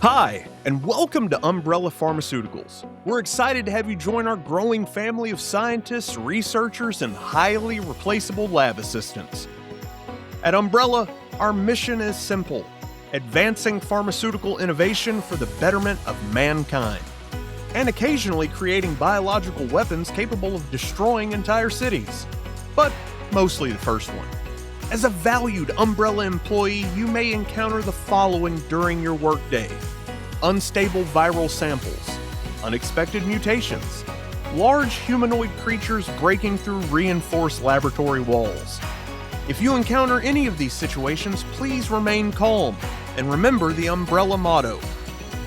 Hi, and welcome to Umbrella Pharmaceuticals. We're excited to have you join our growing family of scientists, researchers, and highly replaceable lab assistants. At Umbrella, our mission is simple: advancing pharmaceutical innovation for the betterment of mankind, and occasionally creating biological weapons capable of destroying entire cities. But mostly the first one. As a valued Umbrella employee, you may encounter the following during your workday: unstable viral samples, unexpected mutations, large humanoid creatures breaking through reinforced laboratory walls. If you encounter any of these situations, please remain calm and remember the Umbrella motto: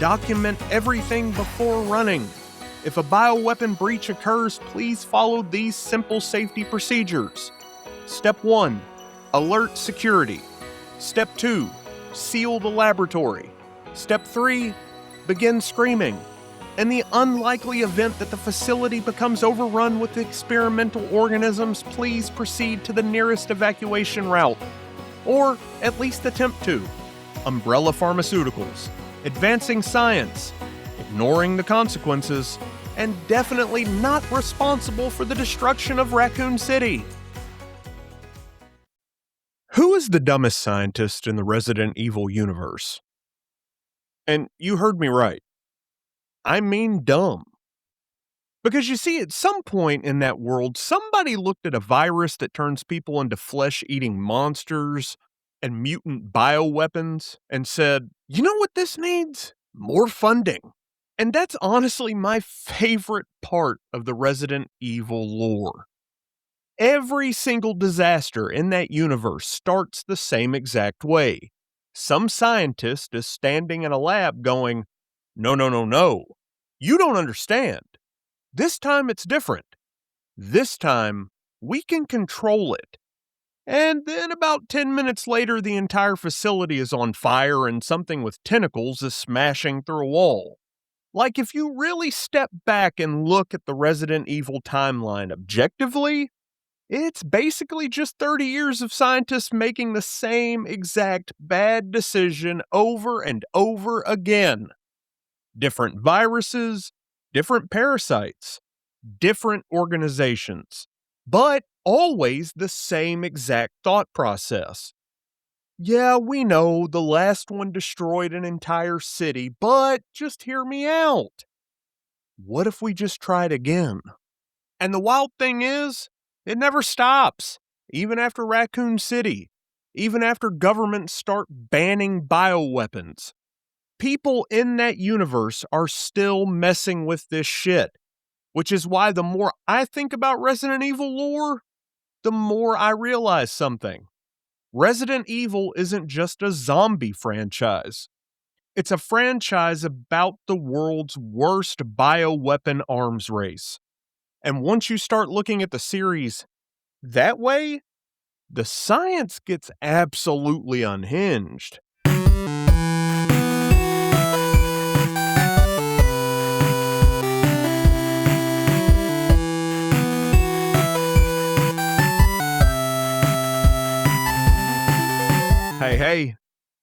document everything before running. If a bioweapon breach occurs, please follow these simple safety procedures. Step 1. Alert security. Step 2. Seal the laboratory. Step 3. Begin screaming. In the unlikely event that the facility becomes overrun with experimental organisms, please proceed to the nearest evacuation route. Or at least attempt to. Umbrella Pharmaceuticals. Advancing science. Ignoring the consequences. And definitely not responsible for the destruction of Raccoon City. Who is the dumbest scientist in the Resident Evil universe? And you heard me right. I mean dumb. Because you see, at some point in that world, somebody looked at a virus that turns people into flesh-eating monsters and mutant bioweapons and said, you know what this needs? More funding. And that's honestly my favorite part of the Resident Evil lore. Every single disaster in that universe starts the same exact way. Some scientist is standing in a lab going, no, no, no, no. You don't understand. This time it's different. This time we can control it. And then about 10 minutes later, the entire facility is on fire and something with tentacles is smashing through a wall. Like, if you really step back and look at the Resident Evil timeline objectively, it's basically just 30 years of scientists making the same exact bad decision over and over again. Different viruses, different parasites, different organizations, but always the same exact thought process. Yeah, we know the last one destroyed an entire city, but just hear me out. What if we just tried again? And the wild thing is, it never stops, even after Raccoon City, even after governments start banning bioweapons. People in that universe are still messing with this shit, which is why the more I think about Resident Evil lore, the more I realize something. Resident Evil isn't just a zombie franchise. It's a franchise about the world's worst bioweapon arms race. And once you start looking at the series that way, the science gets absolutely unhinged. Hey,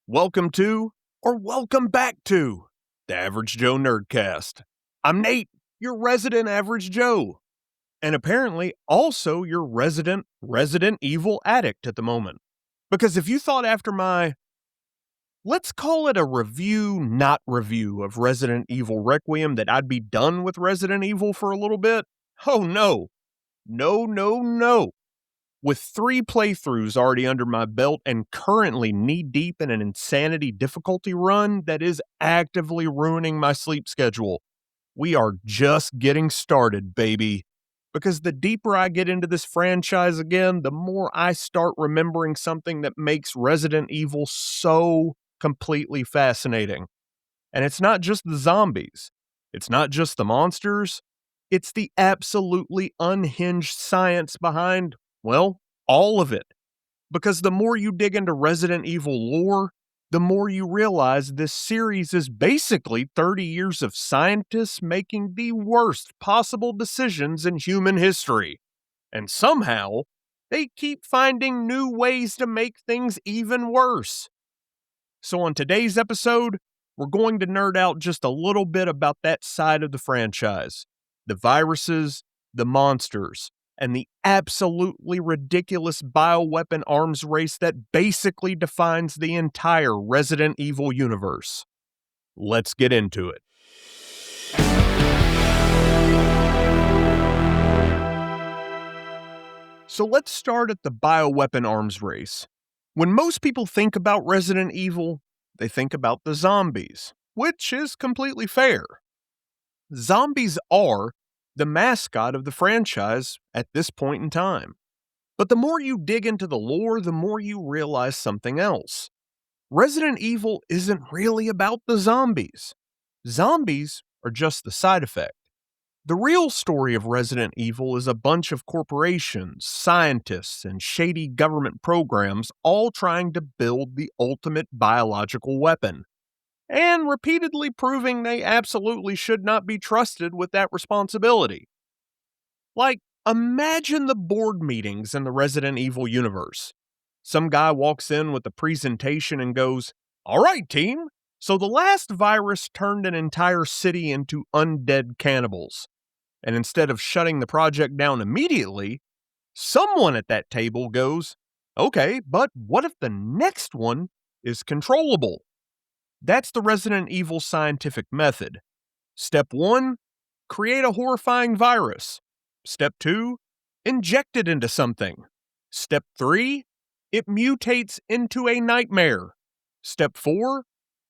welcome to, or welcome back to, the Average Joe Nerdcast. I'm Nate, your resident Average Joe, and apparently also your resident Resident Evil addict at the moment. Because if you thought after my, let's call it a review, not review of Resident Evil Requiem that I'd be done with Resident Evil for a little bit, oh no. No. With 3 playthroughs already under my belt and currently knee-deep in an insanity difficulty run that is actively ruining my sleep schedule, we are just getting started, baby. Because the deeper I get into this franchise again, the more I start remembering something that makes Resident Evil so completely fascinating. And it's not just the zombies. It's not just the monsters. It's the absolutely unhinged science behind, well, all of it. Because the more you dig into Resident Evil lore, the more you realize this series is basically 30 years of scientists making the worst possible decisions in human history. And somehow, they keep finding new ways to make things even worse. So on today's episode, we're going to nerd out just a little bit about that side of the franchise: the viruses, the monsters, and the absolutely ridiculous bioweapon arms race that basically defines the entire Resident Evil universe. Let's get into it. So let's start at the bioweapon arms race. When most people think about Resident Evil, they think about the zombies, which is completely fair. Zombies are the mascot of the franchise at this point in time. But the more you dig into the lore, the more you realize something else. Resident Evil isn't really about the zombies. Zombies are just the side effect. The real story of Resident Evil is a bunch of corporations, scientists, and shady government programs all trying to build the ultimate biological weapon, and repeatedly proving they absolutely should not be trusted with that responsibility. Like, imagine the board meetings in the Resident Evil universe. Some guy walks in with a presentation and goes, "All right, team, so the last virus turned an entire city into undead cannibals. And instead of shutting the project down immediately, someone at that table goes, okay, but what if the next one is controllable?" That's the Resident Evil scientific method. Step 1, create a horrifying virus. Step 2, inject it into something. Step 3, it mutates into a nightmare. Step 4,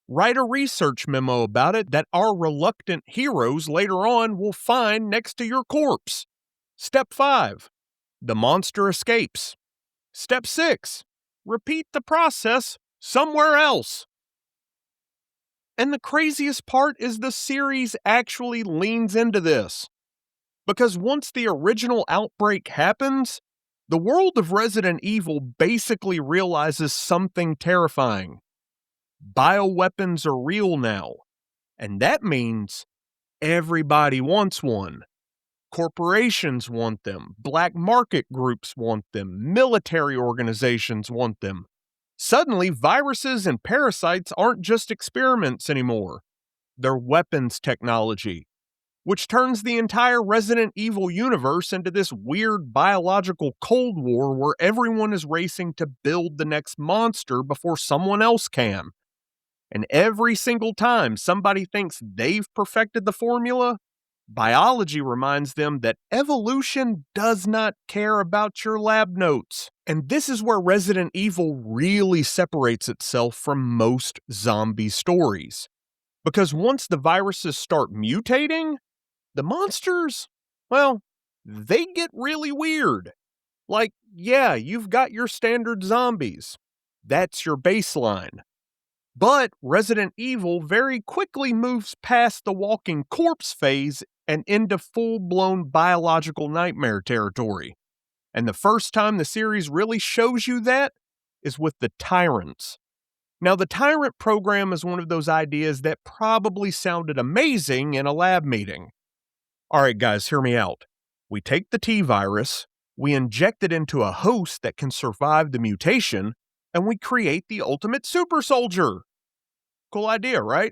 write a research memo about it that our reluctant heroes later on will find next to your corpse. Step 5, the monster escapes. Step 6, repeat the process somewhere else. And the craziest part is the series actually leans into this. Because once the original outbreak happens, the world of Resident Evil basically realizes something terrifying. Bioweapons are real now, and that means everybody wants one. Corporations want them, black market groups want them, military organizations want them. Suddenly, viruses and parasites aren't just experiments anymore. They're weapons technology, which turns the entire Resident Evil universe into this weird biological Cold War where everyone is racing to build the next monster before someone else can. And every single time somebody thinks they've perfected the formula, biology reminds them that evolution does not care about your lab notes. And this is where Resident Evil really separates itself from most zombie stories. Because once the viruses start mutating, the monsters, well, they get really weird. Like, yeah, you've got your standard zombies. That's your baseline. But Resident Evil very quickly moves past the walking corpse phase and into full-blown biological nightmare territory. And the first time the series really shows you that is with the Tyrants. Now, the Tyrant program is one of those ideas that probably sounded amazing in a lab meeting. All right, guys, hear me out. We take the T-virus, we inject it into a host that can survive the mutation, and we create the ultimate super soldier. Cool idea, right?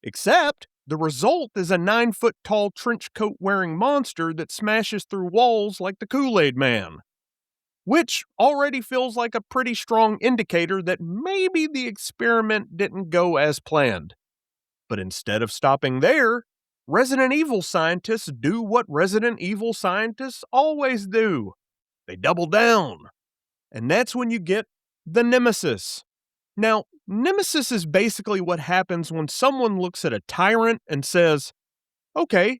Except the result is a 9-foot-tall trench coat wearing monster that smashes through walls like the Kool-Aid Man. Which already feels like a pretty strong indicator that maybe the experiment didn't go as planned. But instead of stopping there, Resident Evil scientists do what Resident Evil scientists always do. They double down. And that's when you get the Nemesis. Now, Nemesis is basically what happens when someone looks at a tyrant and says, okay,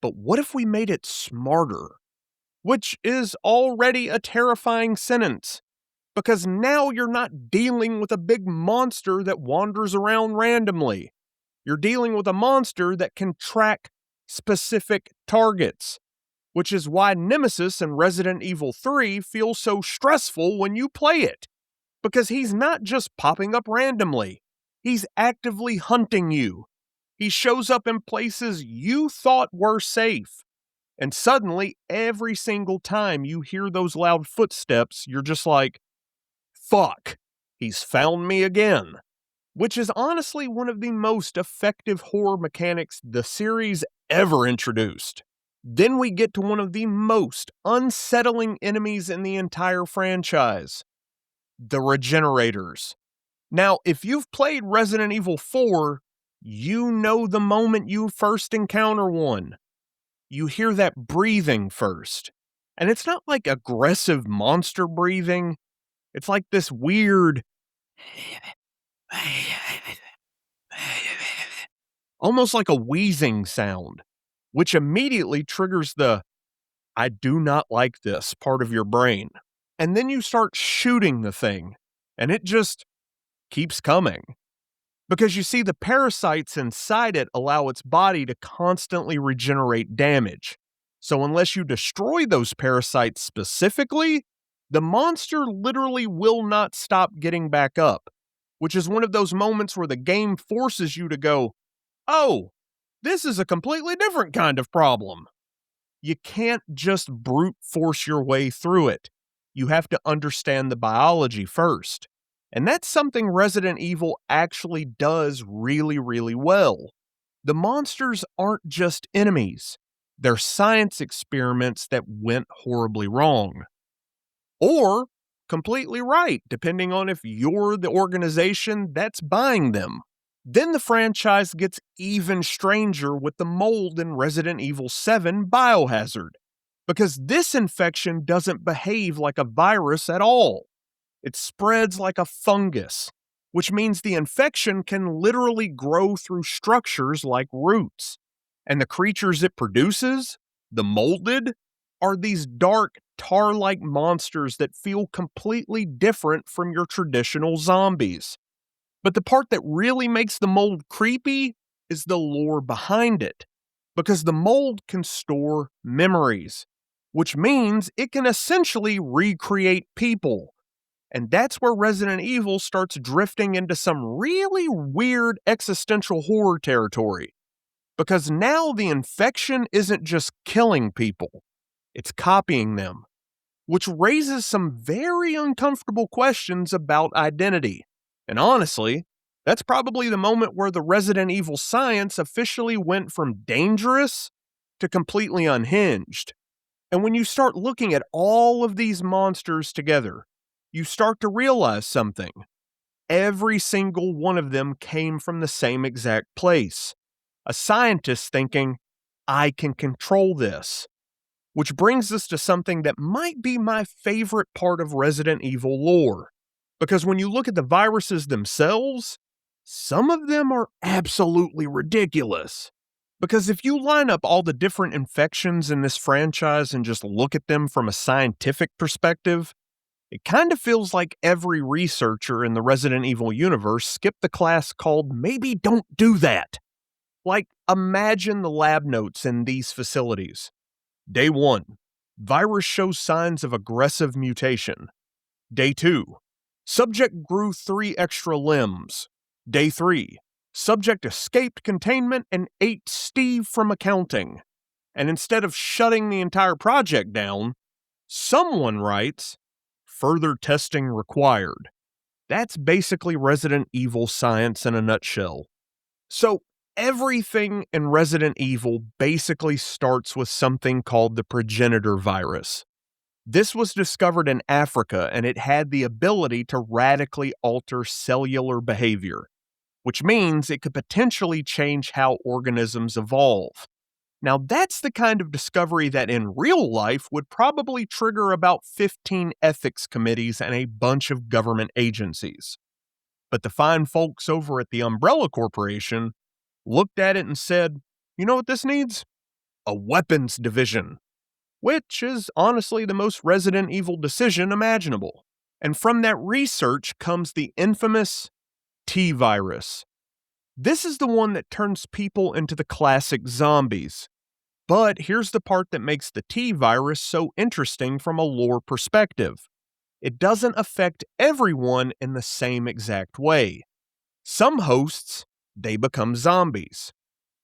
but what if we made it smarter? Which is already a terrifying sentence, because now you're not dealing with a big monster that wanders around randomly. You're dealing with a monster that can track specific targets, which is why Nemesis in Resident Evil 3 feels so stressful when you play it, because he's not just popping up randomly. He's actively hunting you. He shows up in places you thought were safe. And suddenly, every single time you hear those loud footsteps, you're just like, fuck, he's found me again. which is honestly one of the most effective horror mechanics the series ever introduced. Then we get to one of the most unsettling enemies in the entire franchise, the Regenerators. Now, if you've played Resident Evil 4, you know the moment you first encounter one. You hear that breathing first. And it's not like aggressive monster breathing, it's like this weird, almost like a wheezing sound, which immediately triggers the "I do not like this" part of your brain. And then you start shooting the thing, and it just keeps coming. Because you see, the parasites inside it allow its body to constantly regenerate damage. So unless you destroy those parasites specifically, the monster literally will not stop getting back up, which is one of those moments where the game forces you to go, "Oh, this is a completely different kind of problem." You can't just brute force your way through it. You have to understand the biology first. And that's something Resident Evil actually does really, really well. The monsters aren't just enemies, they're science experiments that went horribly wrong. Or completely right, depending on if you're the organization that's buying them. Then the franchise gets even stranger with the mold in Resident Evil 7 Biohazard, because this infection doesn't behave like a virus at all. It spreads like a fungus, which means the infection can literally grow through structures like roots. And the creatures it produces, the molded, are these dark, tar-like monsters that feel completely different from your traditional zombies. But the part that really makes the mold creepy is the lore behind it, because the mold can store memories, which means it can essentially recreate people. And that's where Resident Evil starts drifting into some really weird existential horror territory. Because now the infection isn't just killing people, it's copying them, which raises some very uncomfortable questions about identity. And honestly, that's probably the moment where the Resident Evil science officially went from dangerous to completely unhinged. And when you start looking at all of these monsters together, you start to realize something. Every single one of them came from the same exact place. A scientist thinking, "I can control this." Which brings us to something that might be my favorite part of Resident Evil lore. Because when you look at the viruses themselves, some of them are absolutely ridiculous. Because if you line up all the different infections in this franchise and just look at them from a scientific perspective, it kind of feels like every researcher in the Resident Evil universe skipped the class called "Maybe Don't Do That." Like, imagine the lab notes in these facilities. Day 1, virus shows signs of aggressive mutation. Day 2, subject grew 3 extra limbs. Day 3, subject escaped containment and ate Steve from accounting. And instead of shutting the entire project down, someone writes, "Further testing required." That's basically Resident Evil science in a nutshell. So, everything in Resident Evil basically starts with something called the progenitor virus. This was discovered in Africa, and it had the ability to radically alter cellular behavior, which means it could potentially change how organisms evolve. Now, that's the kind of discovery that in real life would probably trigger about 15 ethics committees and a bunch of government agencies. But the fine folks over at the Umbrella Corporation looked at it and said, "You know what this needs? A weapons division." Which is honestly the most Resident Evil decision imaginable. And from that research comes the infamous T virus. This is the one that turns people into the classic zombies. But here's the part that makes the T virus so interesting from a lore perspective. It doesn't affect everyone in the same exact way. Some hosts, they become zombies,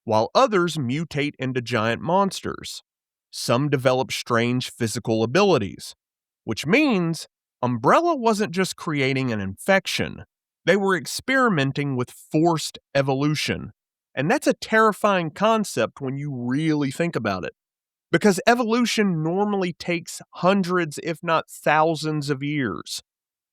while others mutate into giant monsters. Some develop strange physical abilities, which means Umbrella wasn't just creating an infection, They were experimenting with forced evolution. And that's a terrifying concept when you really think about it. Because evolution normally takes hundreds, if not thousands, of years.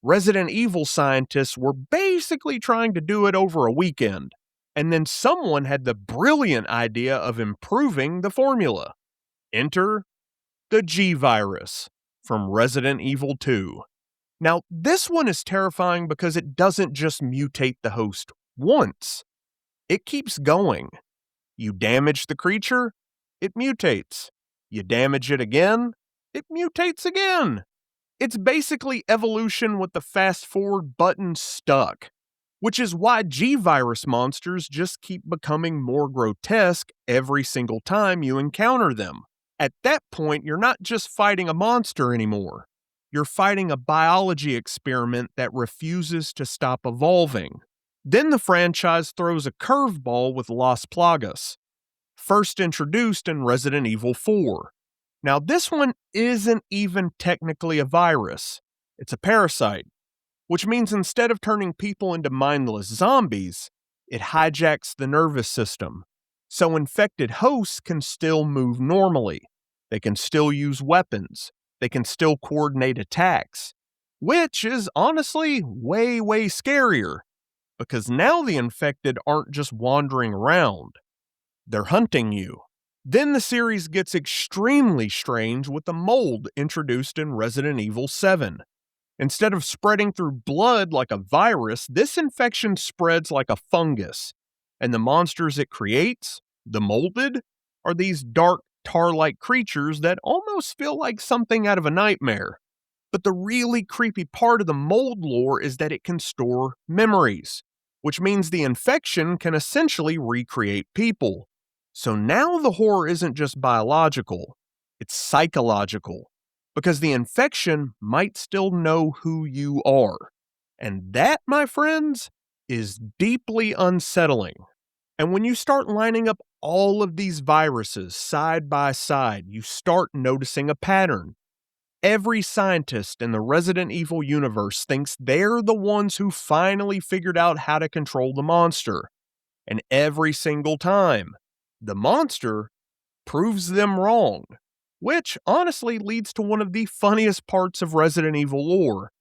Resident Evil scientists were basically trying to do it over a weekend. And then someone had the brilliant idea of improving the formula. Enter the G virus from Resident Evil 2. Now, this one is terrifying because it doesn't just mutate the host once, it keeps going. You damage the creature, it mutates. You damage it again, it mutates again. It's basically evolution with the fast forward button stuck, which is why G virus monsters just keep becoming more grotesque every single time you encounter them. At that point, you're not just fighting a monster anymore. You're fighting a biology experiment that refuses to stop evolving. Then the franchise throws a curveball with Las Plagas, first introduced in Resident Evil 4. Now, this one isn't even technically a virus. It's a parasite, which means instead of turning people into mindless zombies, it hijacks the nervous system. So infected hosts can still move normally. They can still use weapons. They can still coordinate attacks, which is honestly way, way scarier, because now the infected aren't just wandering around. They're hunting you. Then the series gets extremely strange with the mold introduced in Resident Evil 7. Instead of spreading through blood like a virus, this infection spreads like a fungus. And the monsters it creates, the molded, are these dark, tar-like creatures that almost feel like something out of a nightmare. But the really creepy part of the mold lore is that it can store memories, which means the infection can essentially recreate people. So now the horror isn't just biological, it's psychological, because the infection might still know who you are. And that, my friends, is deeply unsettling. And when you start lining up all of these viruses side by side, you start noticing a pattern. Every scientist in the Resident Evil universe thinks they're the ones who finally figured out how to control the monster. And every single time, the monster proves them wrong, which honestly leads to one of the funniest parts of Resident Evil lore.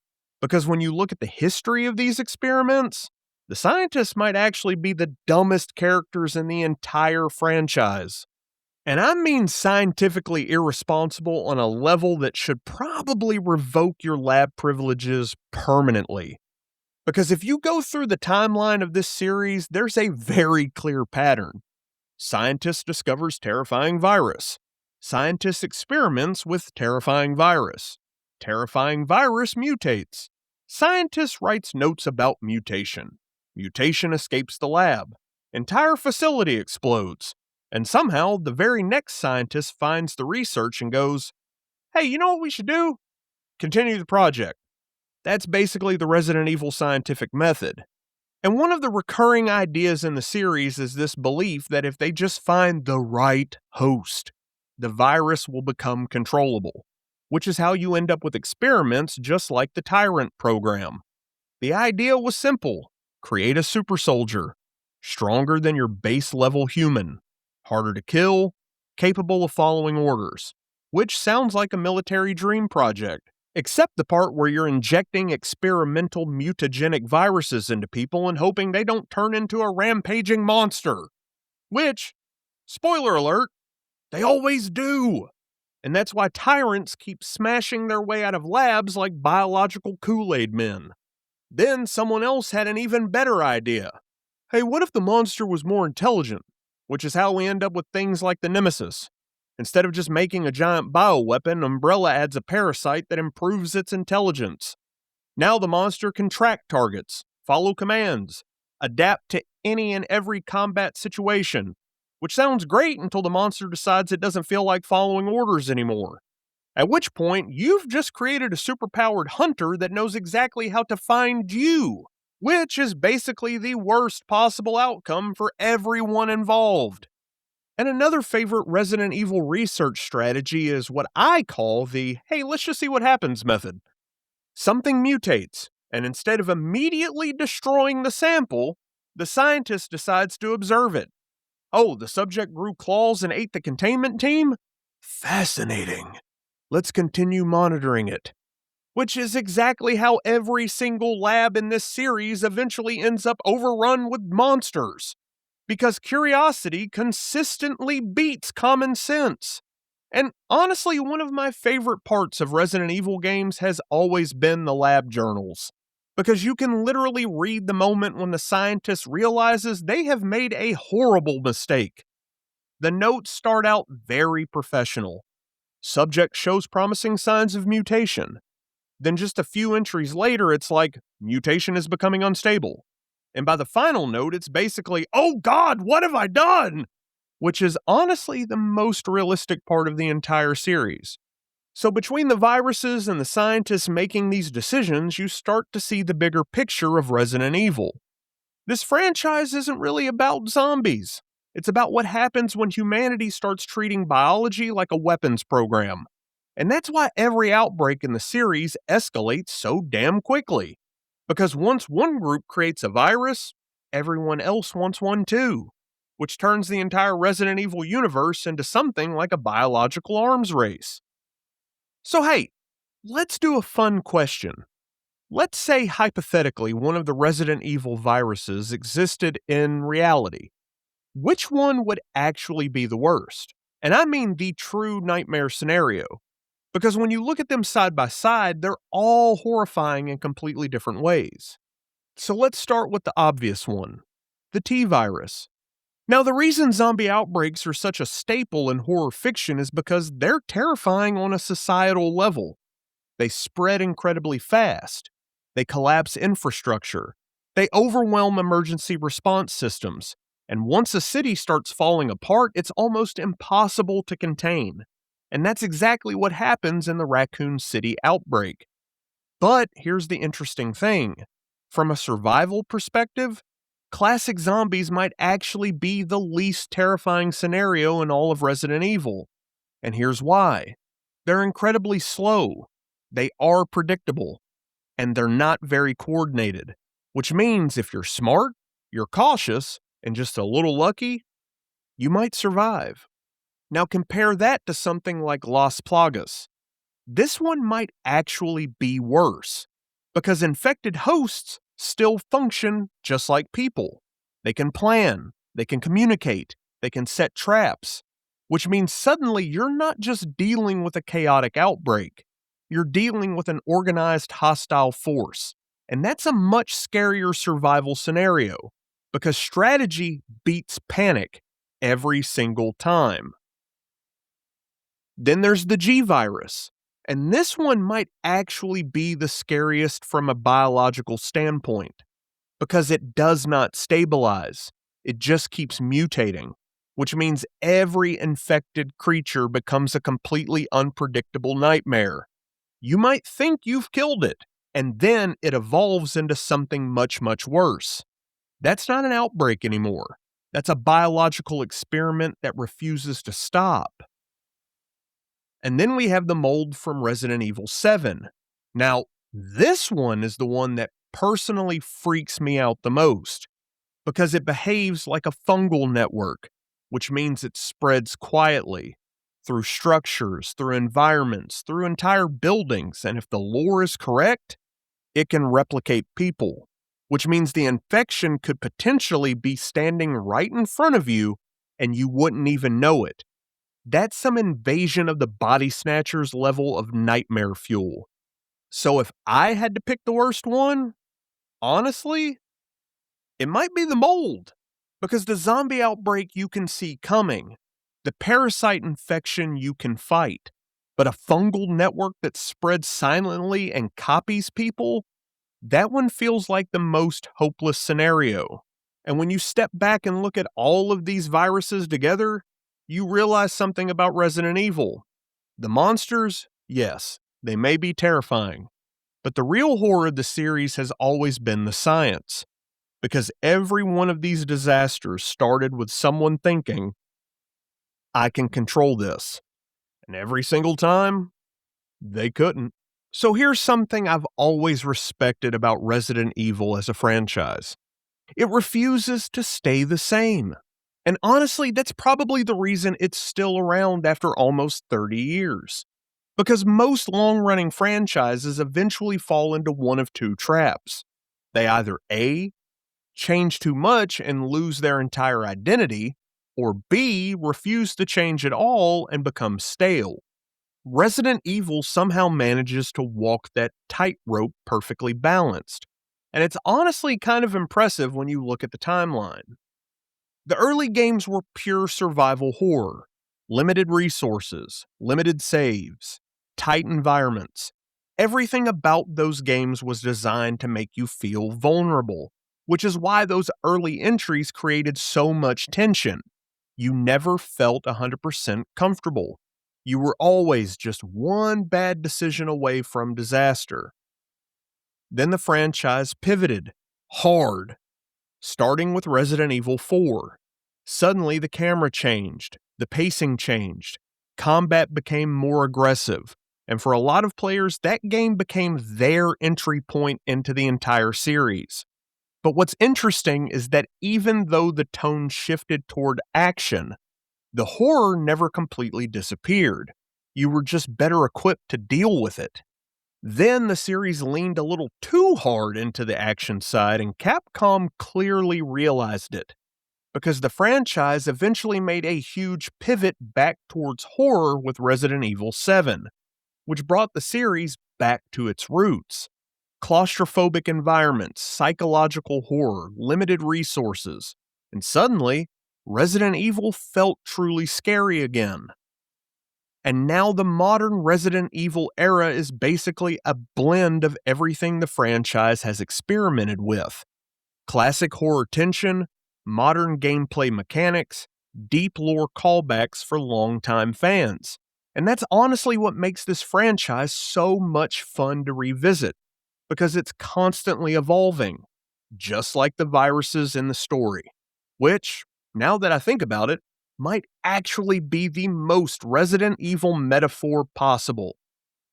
Because when you look at the history of these experiments, the scientists might actually be the dumbest characters in the entire franchise. And I mean scientifically irresponsible on a level that should probably revoke your lab privileges permanently. Because if you go through the timeline of this series, there's a very clear pattern. Scientist discovers terrifying virus. Scientist experiments with terrifying virus. Terrifying virus mutates. Scientist writes notes about mutation. Mutation escapes the lab. Entire facility explodes. And somehow, the very next scientist finds the research and goes, "Hey, you know what we should do? Continue the project." That's basically the Resident Evil scientific method. And one of the recurring ideas in the series is this belief that if they just find the right host, the virus will become controllable, which is how you end up with experiments just like the Tyrant program. The idea was simple: create a super soldier, stronger than your base level human, harder to kill, capable of following orders, which sounds like a military dream project. Except the part where you're injecting experimental mutagenic viruses into people and hoping they don't turn into a rampaging monster. Which, spoiler alert, they always do. And that's why tyrants keep smashing their way out of labs like biological Kool-Aid men. Then someone else had an even better idea. Hey, what if the monster was more intelligent? Which is how we end up with things like the Nemesis. Instead of just making a giant bioweapon, Umbrella adds a parasite that improves its intelligence. Now the monster can track targets, follow commands, adapt to any and every combat situation, which sounds great until the monster decides it doesn't feel like following orders anymore. At which point, you've just created a superpowered hunter that knows exactly how to find you, which is basically the worst possible outcome for everyone involved. And another favorite Resident Evil research strategy is what I call the "hey, let's just see what happens" method. Something mutates, And instead of immediately destroying the sample, the scientist decides to observe it. Oh, the subject grew claws and ate the containment team? Fascinating. Let's continue monitoring it. Which is exactly how every single lab in this series eventually ends up overrun with monsters. Because curiosity consistently beats common sense. And honestly, one of my favorite parts of Resident Evil games has always been the lab journals. Because you can literally read the moment when the scientist realizes they have made a horrible mistake. The notes start out very professional. Subject shows promising signs of mutation. Then just a few entries later, it's like, mutation is becoming unstable. And by the final note, it's basically, oh God, what have I done? Which is honestly the most realistic part of the entire series. So between the viruses and the scientists making these decisions, you start to see the bigger picture of Resident Evil. This franchise isn't really about zombies. It's about what happens when humanity starts treating biology like a weapons program. And that's why every outbreak in the series escalates so damn quickly. Because once one group creates a virus, everyone else wants one too. Which turns the entire Resident Evil universe into something like a biological arms race. So hey, let's do a fun question. Let's say hypothetically one of the Resident Evil viruses existed in reality. Which one would actually be the worst? And I mean the true nightmare scenario. Because when you look at them side by side, they're all horrifying in completely different ways. So let's start with the obvious one, the T virus. Now, the reason zombie outbreaks are such a staple in horror fiction is because they're terrifying on a societal level. They spread incredibly fast. They collapse infrastructure. They overwhelm emergency response systems. And once a city starts falling apart, it's almost impossible to contain. And that's exactly what happens in the Raccoon City outbreak. But here's the interesting thing. From a survival perspective, classic zombies might actually be the least terrifying scenario in all of Resident Evil. And here's why. They're incredibly slow. They are predictable. And they're not very coordinated. Which means if you're smart, you're cautious, and just a little lucky, you might survive. Now compare that to something like Las Plagas. This one might actually be worse, because infected hosts still function just like people. They can plan, they can communicate, they can set traps, which means suddenly you're not just dealing with a chaotic outbreak, you're dealing with an organized hostile force. And that's a much scarier survival scenario, because strategy beats panic every single time. Then there's the G virus. And this one might actually be the scariest from a biological standpoint, because it does not stabilize. It just keeps mutating, which means every infected creature becomes a completely unpredictable nightmare. You might think you've killed it, and then it evolves into something much, much worse. That's not an outbreak anymore. That's a biological experiment that refuses to stop. And then we have the mold from Resident Evil 7. Now, this one is the one that personally freaks me out the most, because it behaves like a fungal network, which means it spreads quietly, through structures, through environments, through entire buildings, and if the lore is correct, it can replicate people, which means the infection could potentially be standing right in front of you, and you wouldn't even know it. That's some invasion of the body snatchers level of nightmare fuel. So if I had to pick the worst one, honestly, it might be the mold. Because the zombie outbreak you can see coming, the parasite infection you can fight, but a fungal network that spreads silently and copies people, that one feels like the most hopeless scenario. And when you step back and look at all of these viruses together, you realize something about Resident Evil. The monsters, yes, they may be terrifying, but the real horror of the series has always been the science. Because every one of these disasters started with someone thinking, I can control this. And every single time, they couldn't. So here's something I've always respected about Resident Evil as a franchise. It refuses to stay the same. And honestly, that's probably the reason it's still around after almost 30 years. Because most long running franchises eventually fall into one of two traps. They either A, change too much and lose their entire identity, or B, refuse to change at all and become stale. Resident Evil somehow manages to walk that tightrope perfectly balanced. And it's honestly kind of impressive when you look at the timeline. The early games were pure survival horror, limited resources, limited saves, tight environments. Everything about those games was designed to make you feel vulnerable, which is why those early entries created so much tension. You never felt 100% comfortable. You were always just one bad decision away from disaster. Then the franchise pivoted hard, starting with Resident Evil 4. Suddenly, the camera changed, the pacing changed, combat became more aggressive, and for a lot of players, that game became their entry point into the entire series. But what's interesting is that even though the tone shifted toward action, the horror never completely disappeared. You were just better equipped to deal with it. Then the series leaned a little too hard into the action side, and Capcom clearly realized it, because the franchise eventually made a huge pivot back towards horror with Resident Evil 7, which brought the series back to its roots. Claustrophobic environments, psychological horror, limited resources, and suddenly, Resident Evil felt truly scary again. And now the modern Resident Evil era is basically a blend of everything the franchise has experimented with. Classic horror tension, modern gameplay mechanics, deep lore callbacks for longtime fans. And that's honestly what makes this franchise so much fun to revisit, because it's constantly evolving, just like the viruses in the story. Which, now that I think about it, might actually be the most Resident Evil metaphor possible.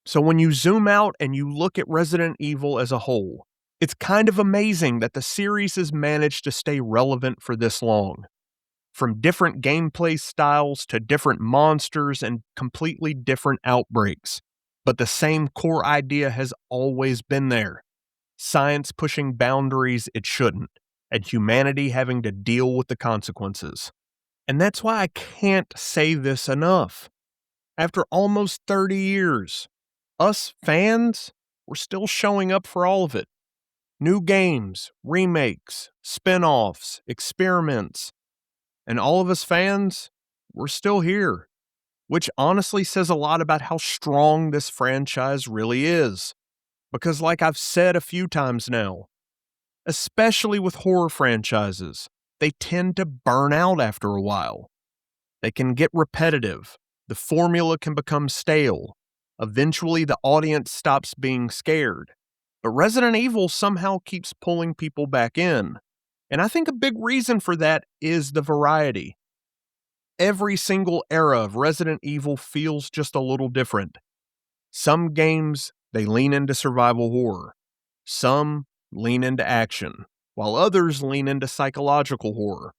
So when you zoom out and you look at Resident Evil as a whole, it's kind of amazing that the series has managed to stay relevant for this long. From different gameplay styles to different monsters and completely different outbreaks. But the same core idea has always been there. Science pushing boundaries it shouldn't, and humanity having to deal with the consequences. And that's why I can't say this enough. After almost 30 years, us fans, we're still showing up for all of it. New games, remakes, spin-offs, experiments. And all of us fans, we're still here. Which honestly says a lot about how strong this franchise really is. Because like I've said a few times now, especially with horror franchises, they tend to burn out after a while. They can get repetitive. The formula can become stale. Eventually, the audience stops being scared. But Resident Evil somehow keeps pulling people back in. And I think a big reason for that is the variety. Every single era of Resident Evil feels just a little different. Some games, they lean into survival horror. Some lean into action, while others lean into psychological horror.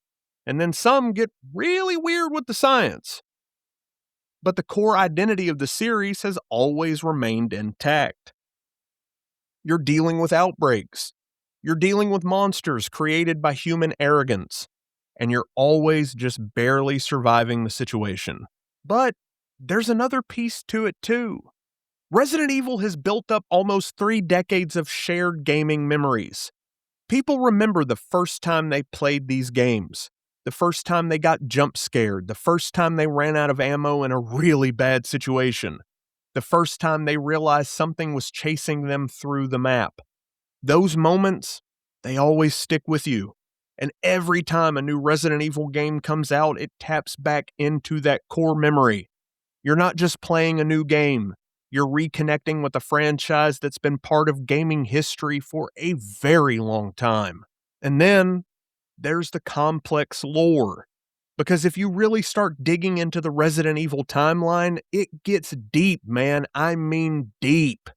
And then some get really weird with the science. But the core identity of the series has always remained intact. You're dealing with outbreaks. You're dealing with monsters created by human arrogance. And you're always just barely surviving the situation. But there's another piece to it too. Resident Evil has built up almost 3 decades of shared gaming memories. People remember the first time they played these games, the first time they got jump scared, the first time they ran out of ammo in a really bad situation, the first time they realized something was chasing them through the map. Those moments, they always stick with you. And every time a new Resident Evil game comes out, it taps back into that core memory. You're not just playing a new game. You're reconnecting with a franchise that's been part of gaming history for a very long time. And then there's the complex lore. Because if you really start digging into the Resident Evil timeline, it gets deep, man. I mean deep.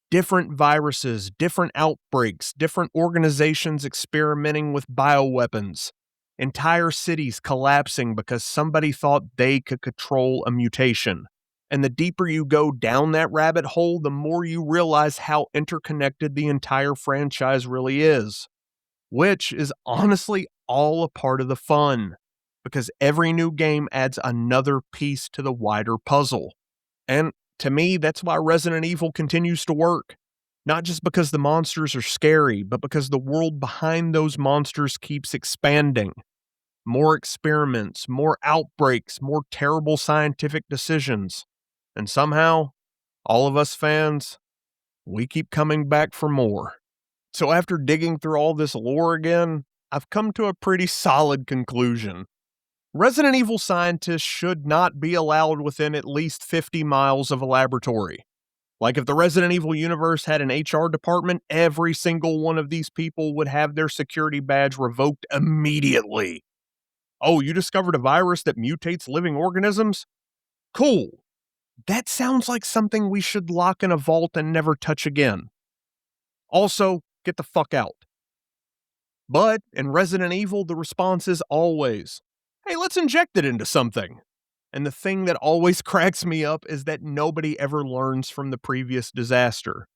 Different viruses, different outbreaks, different organizations experimenting with bioweapons, entire cities collapsing because somebody thought they could control a mutation. And the deeper you go down that rabbit hole, the more you realize how interconnected the entire franchise really is, which is honestly all a part of the fun, because every new game adds another piece to the wider puzzle. And to me, that's why Resident Evil continues to work. Not just because the monsters are scary, but because the world behind those monsters keeps expanding. More experiments, more outbreaks, more terrible scientific decisions. And somehow, all of us fans, we keep coming back for more. So after digging through all this lore again, I've come to a pretty solid conclusion. Resident Evil scientists should not be allowed within at least 50 miles of a laboratory. Like if the Resident Evil universe had an HR department, every single one of these people would have their security badge revoked immediately. Oh, you discovered a virus that mutates living organisms? Cool. That sounds like something we should lock in a vault and never touch again. Also, get the fuck out. But in Resident Evil, the response is always, hey, let's inject it into something. And the thing that always cracks me up is that nobody ever learns from the previous disaster.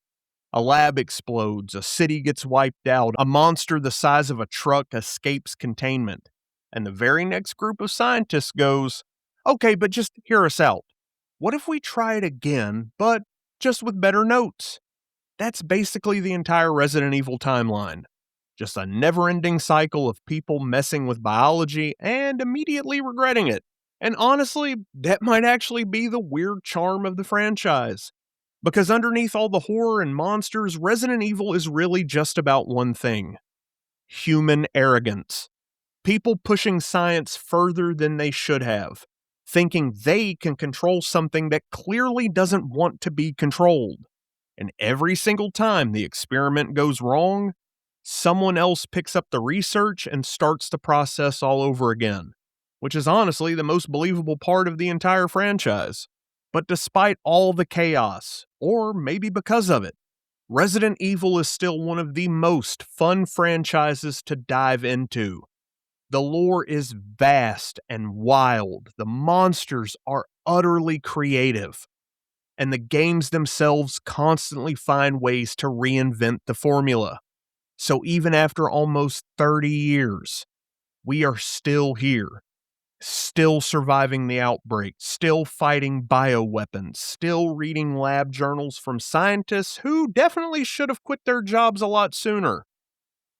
A lab explodes, a city gets wiped out, a monster the size of a truck escapes containment. And the very next group of scientists goes, okay, but just hear us out. What if we try it again, but just with better notes? That's basically the entire Resident Evil timeline. Just a never-ending cycle of people messing with biology and immediately regretting it. And honestly, that might actually be the weird charm of the franchise. Because underneath all the horror and monsters, Resident Evil is really just about one thing: human arrogance. People pushing science further than they should have, thinking they can control something that clearly doesn't want to be controlled. And every single time the experiment goes wrong, someone else picks up the research and starts the process all over again, which is honestly the most believable part of the entire franchise. But despite all the chaos, or maybe because of it, Resident Evil is still one of the most fun franchises to dive into. The lore is vast and wild, the monsters are utterly creative, and the games themselves constantly find ways to reinvent the formula. So even after almost 30 years, we are still here, still surviving the outbreak, still fighting bioweapons, still reading lab journals from scientists who definitely should have quit their jobs a lot sooner,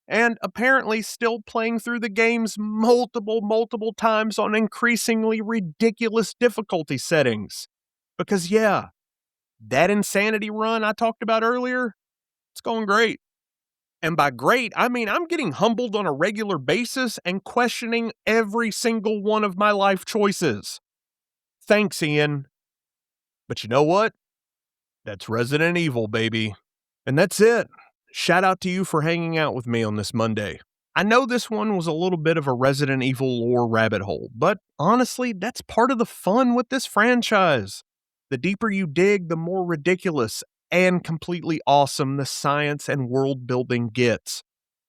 and apparently still playing through the games multiple times on increasingly ridiculous difficulty settings. Because yeah, that insanity run I talked about earlier, it's going great. And by great, I mean I'm getting humbled on a regular basis and questioning every single one of my life choices. Thanks, Ian. But you know what? That's Resident Evil, baby. And that's it. Shout out to you for hanging out with me on this Monday. I know this one was a little bit of a Resident Evil lore rabbit hole, but honestly, that's part of the fun with this franchise. The deeper you dig, the more ridiculous and completely awesome the science and world building gets.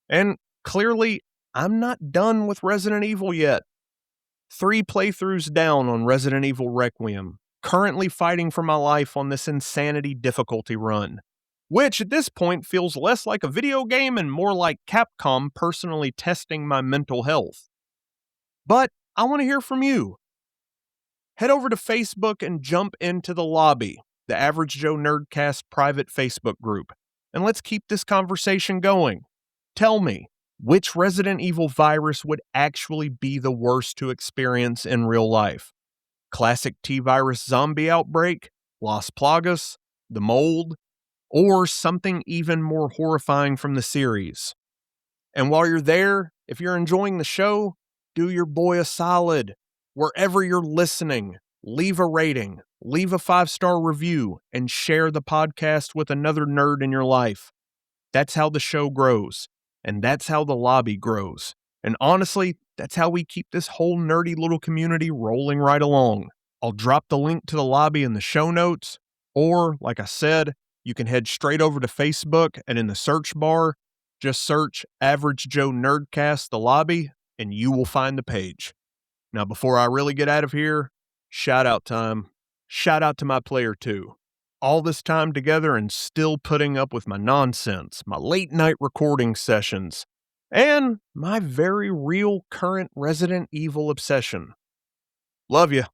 And clearly, I'm not done with Resident Evil yet. 3 playthroughs down on Resident Evil Requiem, currently fighting for my life on this insanity difficulty run, which at this point feels less like a video game and more like Capcom personally testing my mental health. But I want to hear from you. Head over to Facebook and jump into the lobby, the Average Joe Nerdcast private Facebook group, and let's keep this conversation going. Tell me, which Resident Evil virus would actually be the worst to experience in real life? Classic T-virus zombie outbreak, Las Plagas, the mold, or something even more horrifying from the series? And while you're there, if you're enjoying the show, do your boy a solid. Wherever you're listening, leave a rating, leave a 5-star review, and share the podcast with another nerd in your life. That's how the show grows, and that's how the lobby grows. And honestly, that's how we keep this whole nerdy little community rolling right along. I'll drop the link to the lobby in the show notes, or, like I said, you can head straight over to Facebook, and in the search bar, just search Average Joe Nerdcast, the lobby, and you will find the page. Now, before I really get out of here, shout out time. Shout out to my player too. All this time together and still putting up with my nonsense, my late night recording sessions, and my very real current Resident Evil obsession. Love you.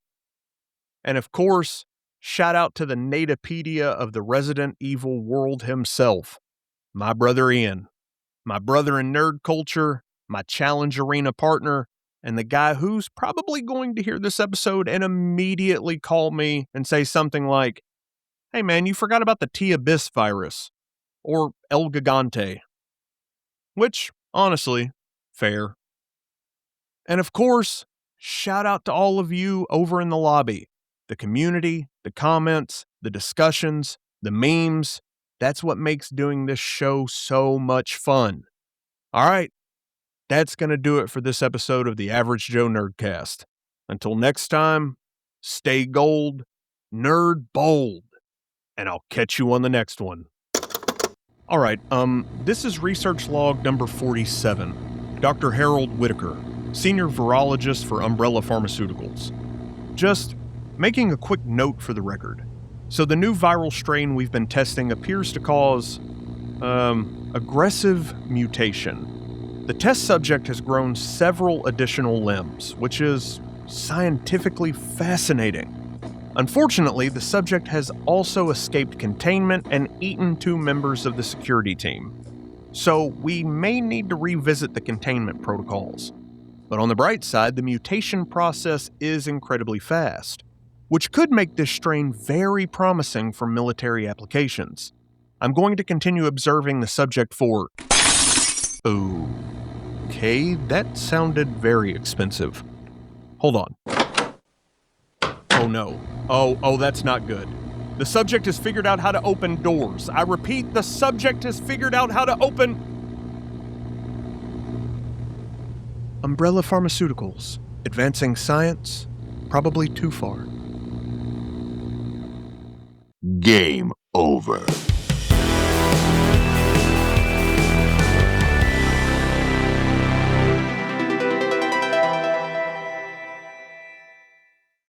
And of course, shout out to the Natipedia of the Resident Evil world himself, my brother Ian, my brother in nerd culture, my challenge arena partner, and the guy who's probably going to hear this episode and immediately call me and say something like, "Hey man, you forgot about the T-Abyss virus," or El Gigante. Which, honestly, fair. And of course, shout out to all of you over in the lobby. The community, the comments, the discussions, the memes. That's what makes doing this show so much fun. All right, that's going to do it for this episode of the Average Joe Nerdcast. Until next time, stay gold, nerd bold, and I'll catch you on the next one. All right, this is research log number 47. Dr. Harold Whitaker, senior virologist for Umbrella Pharmaceuticals. Just making a quick note for the record. So the new viral strain we've been testing appears to cause, aggressive mutation. The test subject has grown several additional limbs, which is scientifically fascinating. Unfortunately, the subject has also escaped containment and eaten 2 members of the security team. So we may need to revisit the containment protocols. But on the bright side, the mutation process is incredibly fast, which could make this strain very promising for military applications. I'm going to continue observing the subject for... Okay, that sounded very expensive. Hold on. Oh no. Oh, that's not good. The subject has figured out how to open doors. I repeat, the subject has figured out how to open... Umbrella Pharmaceuticals. Advancing science, probably too far. Game over.